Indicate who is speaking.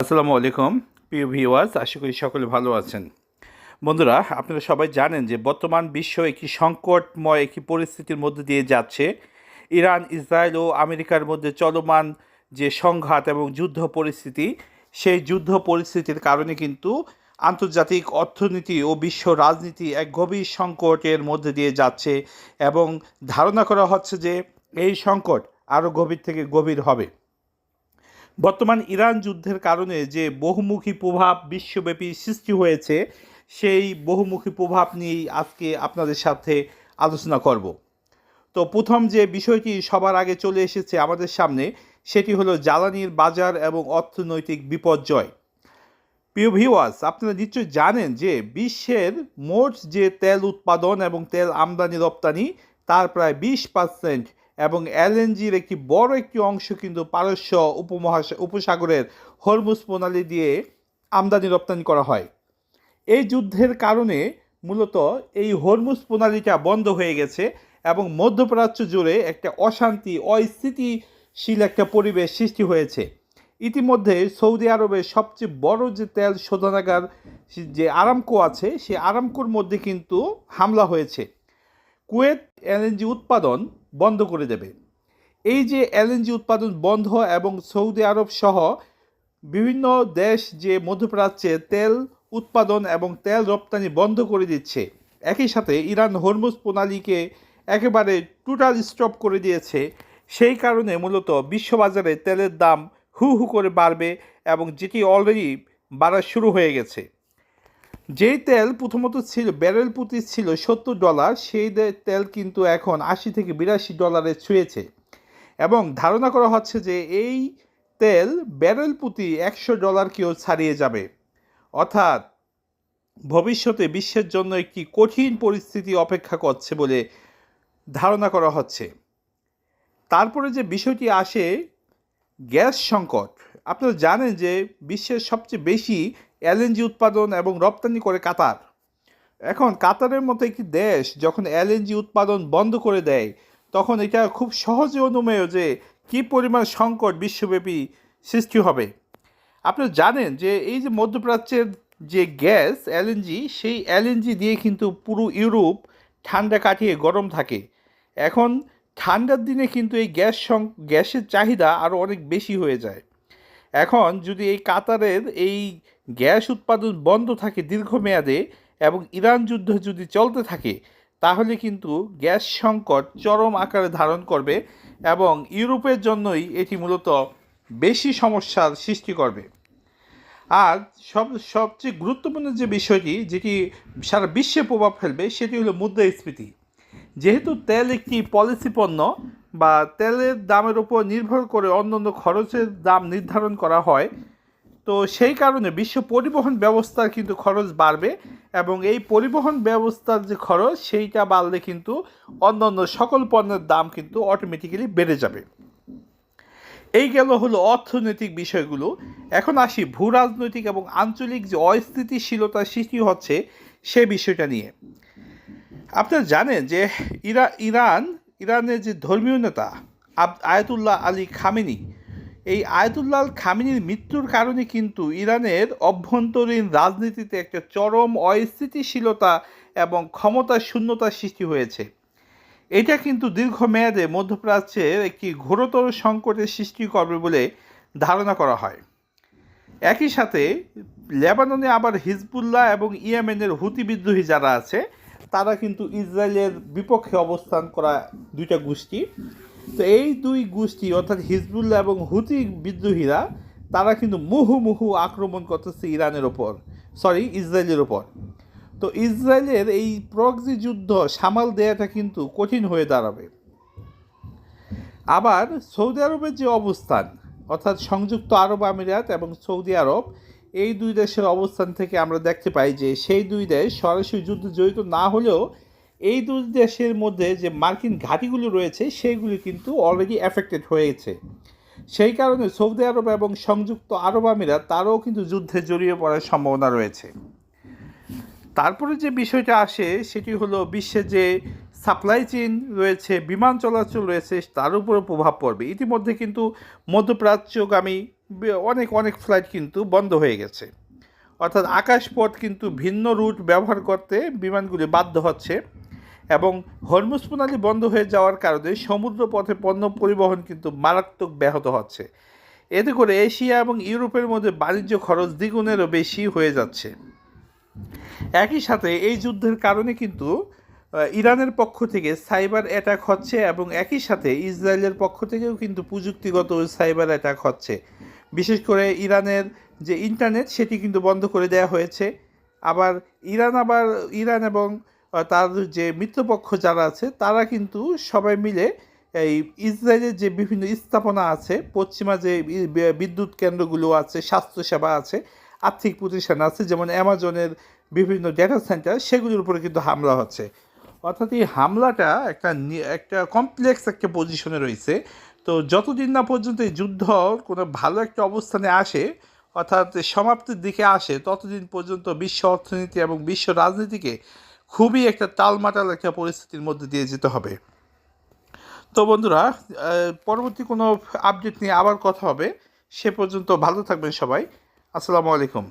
Speaker 1: আসসালামু আলাইকুম প্রিয় ভিউয়ার্স, আশা করি সকলে ভালো আছেন। বন্ধুরা, আপনারা সবাই জানেন যে বর্তমান বিশ্ব একটি সংকটময় একটি পরিস্থিতির মধ্যে দিয়ে যাচ্ছে। ইরান, ইসরায়েল ও আমেরিকার মধ্যে চলমান যে সংঘাত এবং যুদ্ধ পরিস্থিতি, সেই যুদ্ধ পরিস্থিতির কারণে কিন্তু আন্তর্জাতিক অর্থনীতি ও বিশ্ব রাজনীতি এক গভীর সংকটের মধ্যে দিয়ে যাচ্ছে এবং ধারণা করা হচ্ছে যে এই সংকট আরও গভীর থেকে গভীর হবে। বর্তমান ইরান যুদ্ধের কারণে যে বহুমুখী প্রভাব বিশ্বব্যাপী সৃষ্টি হয়েছে, সেই বহুমুখী প্রভাব নিয়েই আজকে আপনাদের সাথে আলোচনা করব। তো প্রথম যে বিষয়টি সবার আগে চলে এসেছে আমাদের সামনে, সেটি হলো জ্বালানির বাজার এবং অর্থনৈতিক বিপর্যয়। প্রিয় ভিউয়ার্স, আপনারা নিশ্চয়ই জানেন যে বিশ্বের মোট যে তেল উৎপাদন এবং তেল আমদানি রপ্তানি, তার প্রায় 20% এবং এলএনজির একটি বড় একটি অংশ কিন্তু পারস্য উপসাগরের হরমুজ প্রণালী দিয়ে আমদানি রপ্তানি করা হয়। এই যুদ্ধের কারণে মূলত এই হরমুজ প্রণালীটা বন্ধ হয়ে গেছে এবং মধ্যপ্রাচ্য জুড়ে একটা অশান্তি, অস্থিতিশীল একটা পরিবেশ সৃষ্টি হয়েছে। ইতিমধ্যে সৌদি আরবের সবচেয়ে বড় যে তেল শোধনাগার যে আরামকো আছে, সেই আরামকোর মধ্যে কিন্তু হামলা হয়েছে। কুয়েত এলএনজি উৎপাদন বন্ধ করে দেবে। এই যে এলএনজি উৎপাদন বন্ধ এবং সৌদি আরব সহ বিভিন্ন দেশ যে মধ্যপ্রাচ্যে তেল উৎপাদন এবং তেল রপ্তানি বন্ধ করে দিচ্ছে, একই সাথে ইরান হরমুজ প্রণালীকে একেবারে টোটাল স্টপ করে দিয়েছে। সেই কারণে মূলত বিশ্ববাজারে তেলের দাম হু হু করে বাড়বে এবং যেটি অলরেডি বাড়া শুরু হয়ে গেছে। যেই তেল প্রথমত ছিল ব্যারেল প্রতি ছিল $70, সেই তেল কিন্তু এখন $80 থেকে $82 ছুঁয়েছে এবং ধারণা করা হচ্ছে যে এই তেল ব্যারেল প্রতি $100কেও ছাড়িয়ে যাবে। অর্থাৎ ভবিষ্যতে বিশ্বের জন্য একটি কঠিন পরিস্থিতি অপেক্ষা করছে বলে ধারণা করা হচ্ছে। তারপরে যে বিষয়টি আসে, গ্যাস সংকট। আপনারা জানেন যে বিশ্বের সবচেয়ে বেশি এলএনজি উৎপাদন এবং রপ্তানি করে কাতার। এখন কাতারের মতো একটি দেশ যখন এলএনজি উৎপাদন বন্ধ করে দেয়, তখন এটা খুব সহজে অনুমেয় যে কী পরিমাণ সংকট বিশ্বব্যাপী সৃষ্টি হবে। আপনারা জানেন যে এই যে মধ্যপ্রাচ্যের যে গ্যাস এলএনজি, সেই এলএনজি দিয়ে কিন্তু পুরো ইউরোপ ঠান্ডা কাটিয়ে গরম থাকে। এখন ঠান্ডার দিনে কিন্তু এই গ্যাসের চাহিদা আরও অনেক বেশি হয়ে যায়। এখন যদি এই কাতারের এই গ্যাস উৎপাদন বন্ধ থাকে দীর্ঘমেয়াদে এবং ইরান যুদ্ধ যদি চলতে থাকে, তাহলে কিন্তু গ্যাস সংকট চরম আকারে ধারণ করবে এবং ইউরোপের জন্যই এটি মূলত বেশি সমস্যার সৃষ্টি করবে। আর সবচেয়ে গুরুত্বপূর্ণ যে বিষয়টি, যেটি সারা বিশ্বে প্রভাব ফেলবে, সেটি হলো মুদ্রাস্ফীতি। যেহেতু তেল একটি পলিসি পণ্য বা তেলের দামের উপর নির্ভর করে অন্যান্য খরচের দাম নির্ধারণ করা হয়, তো সেই কারণে বিশ্ব পরিবহন ব্যবস্থার কিন্তু খরচ বাড়বে এবং এই পরিবহন ব্যবস্থার যে খরচ, সেইটা বাড়লে কিন্তু অন্যান্য সকল পণ্যের দাম কিন্তু অটোমেটিক্যালি বেড়ে যাবে। এই গেল হলো অর্থনৈতিক বিষয়গুলো। এখন আসি ভূ রাজনৈতিক এবং আঞ্চলিক যে অস্থিতিশীলতার সৃষ্টি হচ্ছে সে বিষয়টা নিয়ে। আপনারা জানেন যে ইরানের যে ধর্মীয় নেতা আয়াতুল্লাহ আলী খামেনি, এই আয়াতুল্লাহ খামেনির মৃত্যুর কারণে কিন্তু ইরানের অভ্যন্তরীণ রাজনীতিতে একটা চরম অস্থিতিশীলতা এবং ক্ষমতা শূন্যতার সৃষ্টি হয়েছে। এটা কিন্তু দীর্ঘমেয়াদে মধ্যপ্রাচ্যের একটি ঘোরতর সংকটের সৃষ্টি করবে বলে ধারণা করা হয়। একই সাথে লেবাননে আবার হিজবুল্লাহ এবং ইয়েমেনের হুতি বিদ্রোহী যারা আছে, তারা কিন্তু ইসরায়েলের বিপক্ষে অবস্থান করা দুইটা গোষ্ঠী। তো এই দুই গোষ্ঠী অর্থাৎ হিজবুল্লাহ এবং হুতি বিদ্রোহীরা, তারা কিন্তু মুহুর্মুহু আক্রমণ করতেছে ইসরায়েলের ওপর। তো ইসরায়েলের এই প্রক্সি যুদ্ধ সামাল দেওয়াটা কিন্তু কঠিন হয়ে দাঁড়াবে। আবার সৌদি আরবের যে অবস্থান, অর্থাৎ সংযুক্ত আরব আমিরাত এবং সৌদি আরব, এই দুই দেশের অবস্থান থেকে আমরা দেখতে পাই যে সেই দুই দেশ সরাসরি যুদ্ধে জড়িত না হলেও এই দুই দেশের মধ্যে যে মার্কিন ঘাঁটিগুলো রয়েছে, সেইগুলি কিন্তু অলরেডি এফেক্টেড হয়েছে। সেই কারণে সৌদি আরব এবং সংযুক্ত আরব আমিরাত, তারাও কিন্তু যুদ্ধে জড়িয়ে পড়ার সম্ভাবনা রয়েছে। তারপরে যে বিষয়টা আসে, সেটি হলো বিশ্বে যে সাপ্লাই চেইন রয়েছে, বিমান চলাচল রয়েছে, তার উপরে প্রভাব পড়বে। ইতিমধ্যে কিন্তু মধ্যপ্রাচ্যগামী অনেক অনেক ফ্লাইট কিন্তু বন্ধ হয়ে গেছে। অর্থাৎ আকাশপথ কিন্তু ভিন্ন রুট ব্যবহার করতে বিমানগুলি বাধ্য হচ্ছে এবং হরমুজ প্রণালী বন্ধ হয়ে যাওয়ার কারণে সমুদ্র পথে পণ্য পরিবহন কিন্তু মারাত্মক ব্যাহত হচ্ছে। এতে করে এশিয়া এবং ইউরোপের মধ্যে বাণিজ্য খরচ দ্বিগুণেরও বেশি হয়ে যাচ্ছে। একই সাথে এই যুদ্ধের কারণে কিন্তু ইরানের পক্ষ থেকে সাইবার অ্যাটাক হচ্ছে এবং একই সাথে ইসরায়েলের পক্ষ থেকেও কিন্তু প্রযুক্তিগত সাইবার অ্যাটাক হচ্ছে। বিশেষ করে ইরানের যে ইন্টারনেট সেটি কিন্তু বন্ধ করে দেওয়া হয়েছে। আবার ইরান এবং তার যে মিত্রপক্ষ যারা আছে তারা কিন্তু সবাই মিলে এই ইসরায়েলের যে বিভিন্ন স্থাপনা আছে, পশ্চিমা যে বিদ্যুৎ কেন্দ্রগুলো আছে, স্বাস্থ্যসেবা আছে, আর্থিক প্রতিষ্ঠান আছে, যেমন অ্যামাজনের বিভিন্ন ডেটা সেন্টার, সেগুলির উপরে কিন্তু হামলা হচ্ছে। অর্থাৎ এই হামলাটা একটা কমপ্লেক্স একটা পজিশনে রয়েছে। তো যতদিন না পর্যন্ত এই যুদ্ধ কোনো ভালো একটা অবস্থানে আসে, অর্থাৎ সমাপ্তির দিকে আসে, ততদিন পর্যন্ত বিশ্ব অর্থনীতি এবং বিশ্ব রাজনীতিকে খুবই একটা টালমাটাল একটা পরিস্থিতির মধ্যে দিয়ে যেতে হবে। তো বন্ধুরা, পরবর্তী কোনো আপডেট নিয়ে আবার কথা হবে। সে পর্যন্ত ভালো থাকবেন সবাই। আসসালামু আলাইকুম।